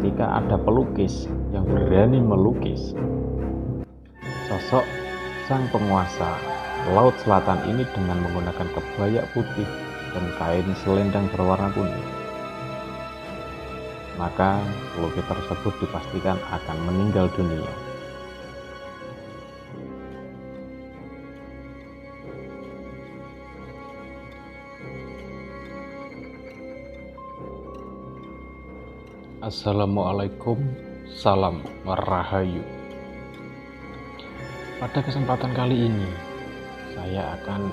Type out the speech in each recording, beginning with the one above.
ketika ada pelukis yang berani melukis sosok sang penguasa Laut Selatan ini dengan menggunakan kebaya putih dan kain selendang berwarna kuning, maka pelukis tersebut dipastikan akan meninggal dunia. Assalamualaikum, salam rahayu. Pada kesempatan kali ini saya akan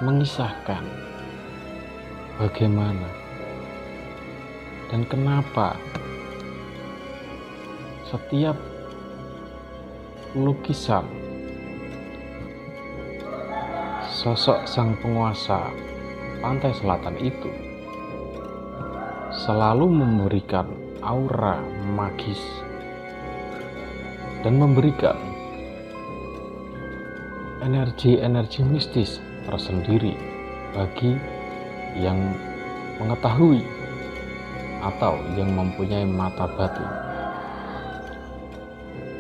mengisahkan bagaimana dan kenapa setiap lukisan sosok sang penguasa pantai selatan itu selalu memberikan aura magis dan memberikan energi-energi mistis tersendiri bagi yang mengetahui atau yang mempunyai mata batin.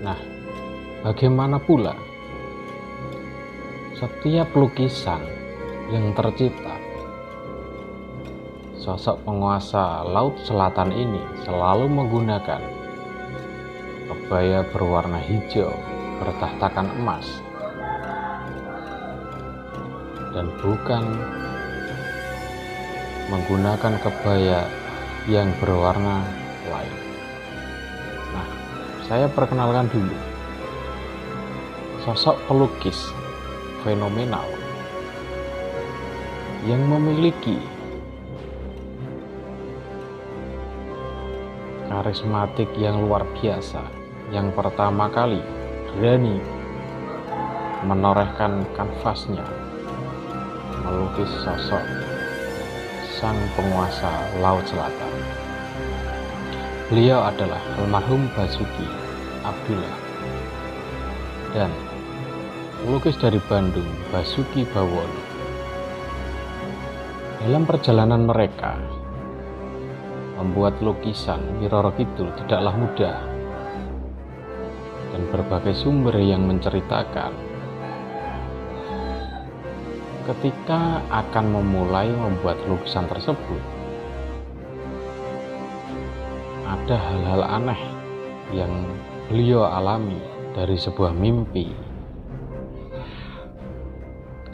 Nah, bagaimana pula setiap lukisan yang tercipta, sosok penguasa Laut Selatan ini selalu menggunakan kebaya berwarna hijau bertahtakan emas dan bukan menggunakan kebaya yang berwarna lain. Nah, saya perkenalkan dulu sosok pelukis fenomenal yang memiliki karismatik yang luar biasa, yang pertama kali berani menorehkan kanvasnya melukis sosok sang penguasa Laut Selatan. Beliau adalah almarhum Basuki Abdullah dan pelukis dari Bandung, Basuki Bawono. Dalam perjalanan mereka membuat lukisan Nyi Roro Kidul tidaklah mudah, dan berbagai sumber yang menceritakan ketika akan memulai membuat lukisan tersebut ada hal-hal aneh yang beliau alami dari sebuah mimpi,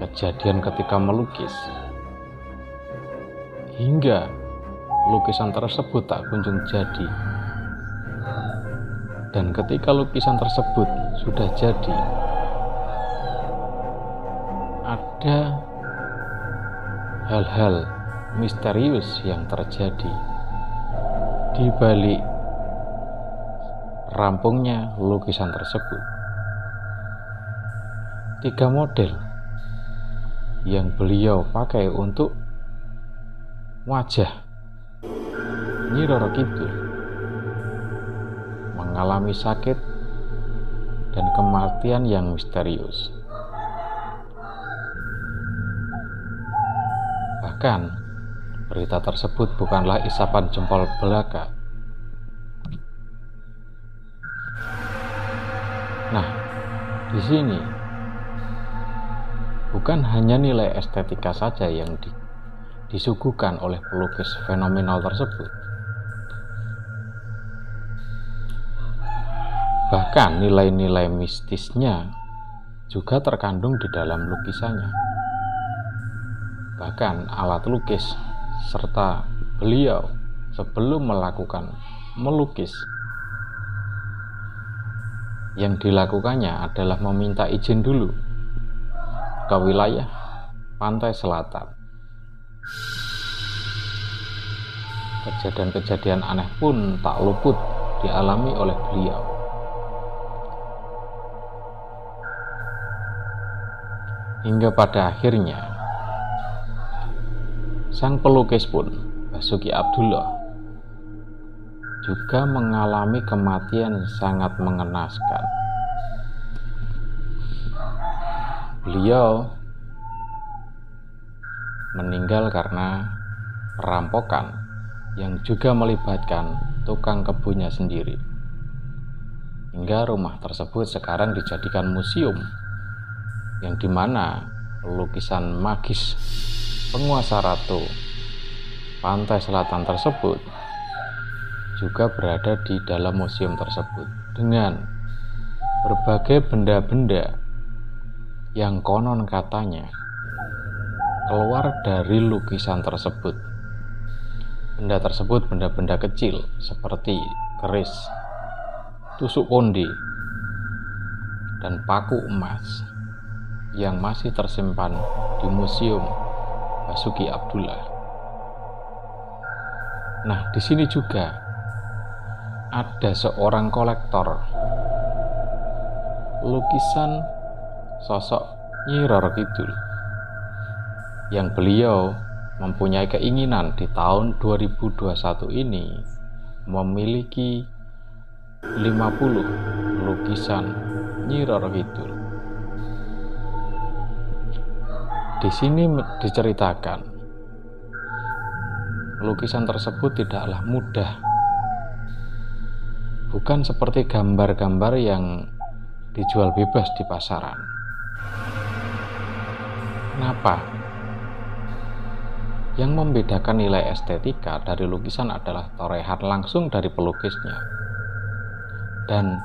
kejadian ketika melukis, hingga lukisan tersebut tak kunjung jadi. Dan ketika lukisan tersebut sudah jadi, ada hal-hal misterius yang terjadi di balik rampungnya lukisan tersebut. 3 model yang beliau pakai untuk wajah Nyi Roro Kidul mengalami sakit dan kematian yang misterius. Bahkan berita tersebut bukanlah isapan jempol belaka. Nah, di sini bukan hanya nilai estetika saja yang disuguhkan oleh pelukis fenomenal tersebut, bahkan nilai-nilai mistisnya juga terkandung di dalam lukisannya. Bahkan alat lukis serta beliau sebelum melakukan melukis, yang dilakukannya adalah meminta izin dulu ke wilayah pantai selatan. Kejadian-kejadian aneh pun tak luput dialami oleh beliau. Hingga pada akhirnya sang pelukis pun, Basuki Abdullah, juga mengalami kematian sangat mengenaskan. Beliau meninggal karena perampokan yang juga melibatkan tukang kebunnya sendiri. Hingga rumah tersebut sekarang dijadikan museum, yang dimana lukisan magis penguasa ratu pantai selatan tersebut juga berada di dalam museum tersebut, dengan berbagai benda-benda yang konon katanya keluar dari lukisan tersebut. Benda tersebut benda-benda kecil seperti keris, tusuk konde, dan paku emas yang masih tersimpan di Museum Basuki Abdullah. Nah, di sini juga ada seorang kolektor lukisan sosok Nyi Roro Kidul, yang beliau mempunyai keinginan di tahun 2021 ini memiliki 50 lukisan Nyi Roro Kidul. Di sini diceritakan lukisan tersebut tidaklah mudah, bukan seperti gambar-gambar yang dijual bebas di pasaran. Kenapa? Yang membedakan nilai estetika dari lukisan adalah torehan langsung dari pelukisnya dan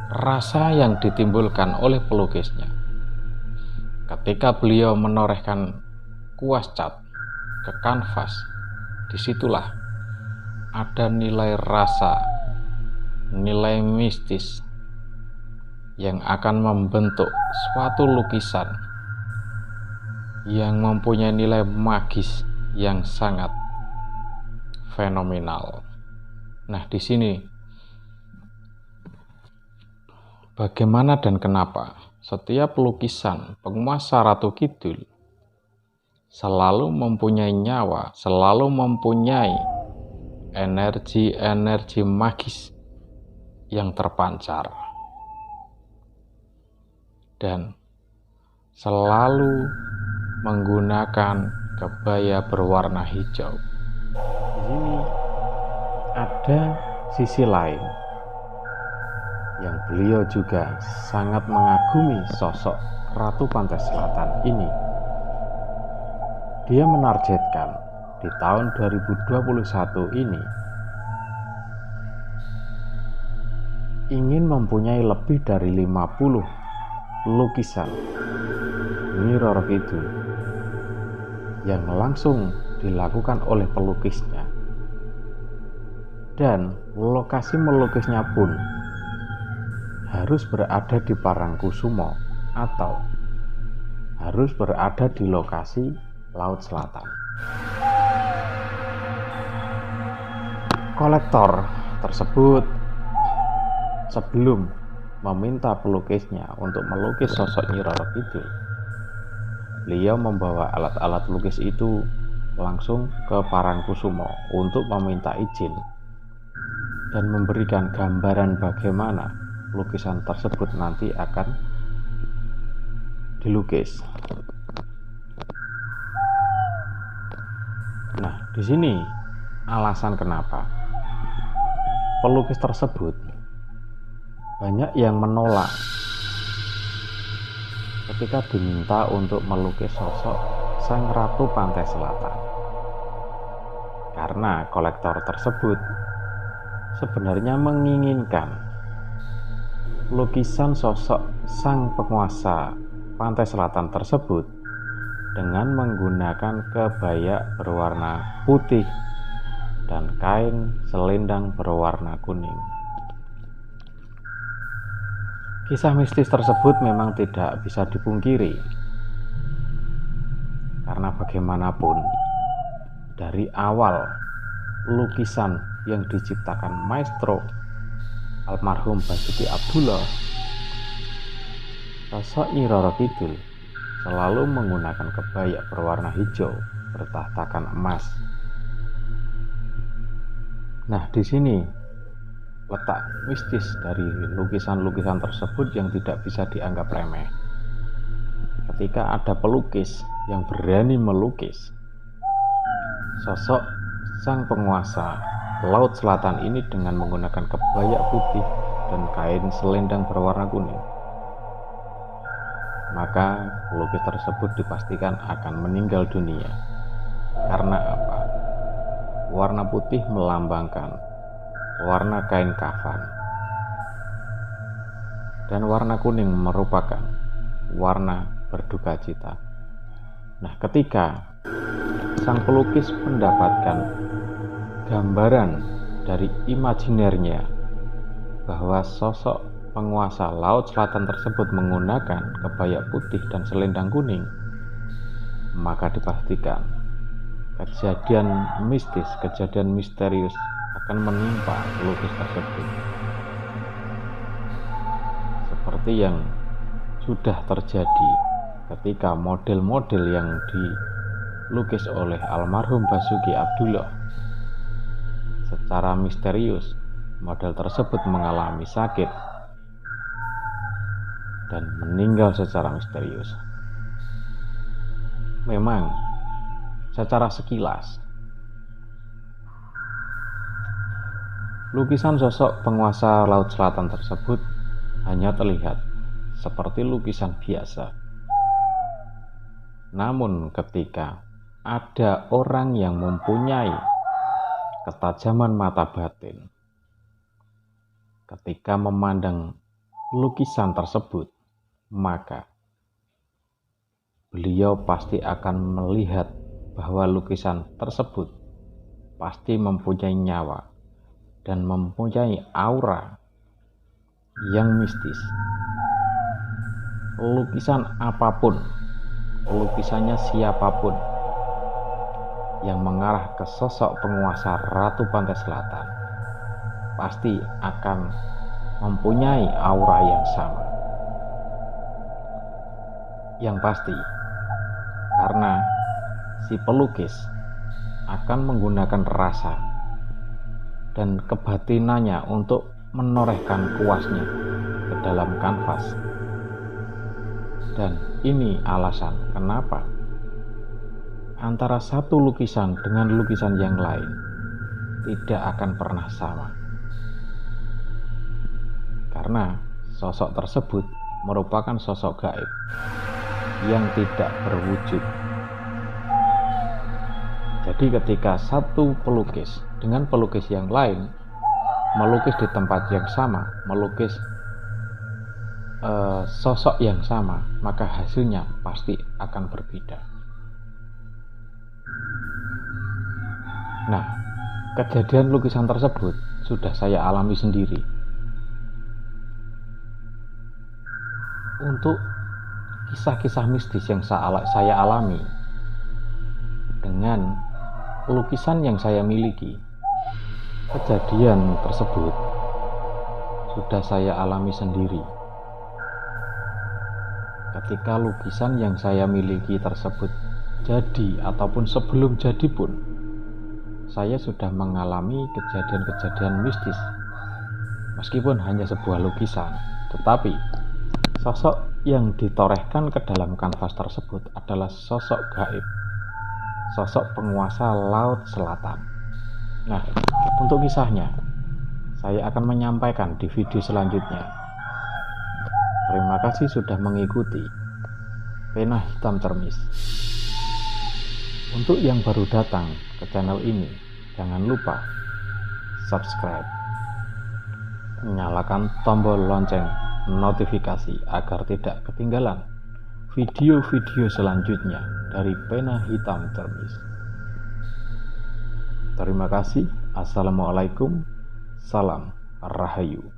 rasa yang ditimbulkan oleh pelukisnya. Ketika beliau menorehkan kuas cat ke kanvas, disitulah ada nilai rasa, nilai mistis yang akan membentuk suatu lukisan yang mempunyai nilai magis yang sangat fenomenal. Nah, di sini bagaimana dan kenapa setiap lukisan penguasa Ratu Kidul selalu mempunyai nyawa, selalu mempunyai energi-energi magis yang terpancar, dan selalu menggunakan kebaya berwarna hijau. Di sini ada sisi lain yang beliau juga sangat mengagumi sosok Ratu Pantai Selatan ini. Dia menargetkan di tahun 2021 ini ingin mempunyai lebih dari 50 lukisan Nyi Roro Kidul yang langsung dilakukan oleh pelukisnya, dan lokasi melukisnya pun harus berada di Parangkusumo atau harus berada di lokasi Laut Selatan. Kolektor tersebut sebelum meminta pelukisnya untuk melukis sosok Nyi Roro Kidul, beliau membawa alat-alat lukis itu langsung ke Parangkusumo untuk meminta izin dan memberikan gambaran bagaimana lukisan tersebut nanti akan dilukis. Nah, di sini alasan kenapa pelukis tersebut banyak yang menolak ketika diminta untuk melukis sosok Sang Ratu Pantai Selatan, karena kolektor tersebut sebenarnya menginginkan lukisan sosok sang penguasa pantai selatan tersebut dengan menggunakan kebaya berwarna putih dan kain selendang berwarna kuning. Kisah mistis tersebut memang tidak bisa dipungkiri, karena bagaimanapun dari awal lukisan yang diciptakan maestro almarhum Basuki Abdullah, sosok Nyi Roro Kidul selalu menggunakan kebaya berwarna hijau bertahtakan emas. Nah, di sini letak mistis dari lukisan-lukisan tersebut yang tidak bisa dianggap remeh. Ketika ada pelukis yang berani melukis sosok sang penguasa laut selatan ini dengan menggunakan kebaya putih dan kain selendang berwarna kuning, maka pelukis tersebut dipastikan akan meninggal dunia. Karena apa? Warna putih melambangkan warna kain kafan, dan warna kuning merupakan warna berduka cita. Nah, ketika sang pelukis mendapatkan gambaran dari imajinernya bahwa sosok penguasa laut selatan tersebut menggunakan kebaya putih dan selendang kuning, maka dipastikan kejadian mistis, kejadian misterius akan menimpa pelukis tersebut. Seperti yang sudah terjadi ketika model-model yang dilukis oleh almarhum Basuki Abdullah, secara misterius model tersebut mengalami sakit dan meninggal secara misterius. Memang secara sekilas lukisan sosok penguasa laut selatan tersebut hanya terlihat seperti lukisan biasa. Namun ketika ada orang yang mempunyai ketajaman mata batin, ketika memandang lukisan tersebut, maka beliau pasti akan melihat bahwa lukisan tersebut pasti mempunyai nyawa dan mempunyai aura yang mistis. Lukisan apapun, lukisannya siapapun yang mengarah ke sosok penguasa Ratu Pantai Selatan pasti akan mempunyai aura yang sama. Yang pasti, karena si pelukis akan menggunakan rasa dan kebatinannya untuk menorehkan kuasnya ke dalam kanvas. Dan ini alasan kenapa antara satu lukisan dengan lukisan yang lain tidak akan pernah sama. Karena sosok tersebut merupakan sosok gaib yang tidak berwujud. Jadi ketika satu pelukis dengan pelukis yang lain melukis di tempat yang sama, melukis sosok yang sama, maka hasilnya pasti akan berbeda. Nah, kejadian lukisan tersebut sudah saya alami sendiri. Untuk kisah-kisah mistis yang saya alami dengan lukisan yang saya miliki, kejadian tersebut sudah saya alami sendiri. Ketika lukisan yang saya miliki tersebut jadi ataupun sebelum jadi pun, saya sudah mengalami kejadian-kejadian mistis. Meskipun hanya sebuah lukisan, tetapi sosok yang ditorehkan ke dalam kanvas tersebut adalah sosok gaib, sosok penguasa laut selatan. Nah, untuk kisahnya saya akan menyampaikan di video selanjutnya. Terima kasih sudah mengikuti Pena Hitam Termis. Untuk yang baru datang ke channel ini, jangan lupa subscribe, nyalakan tombol lonceng notifikasi agar tidak ketinggalan video-video selanjutnya dari Pena Hitam Termis. Terima kasih. Assalamualaikum. Salam Rahayu.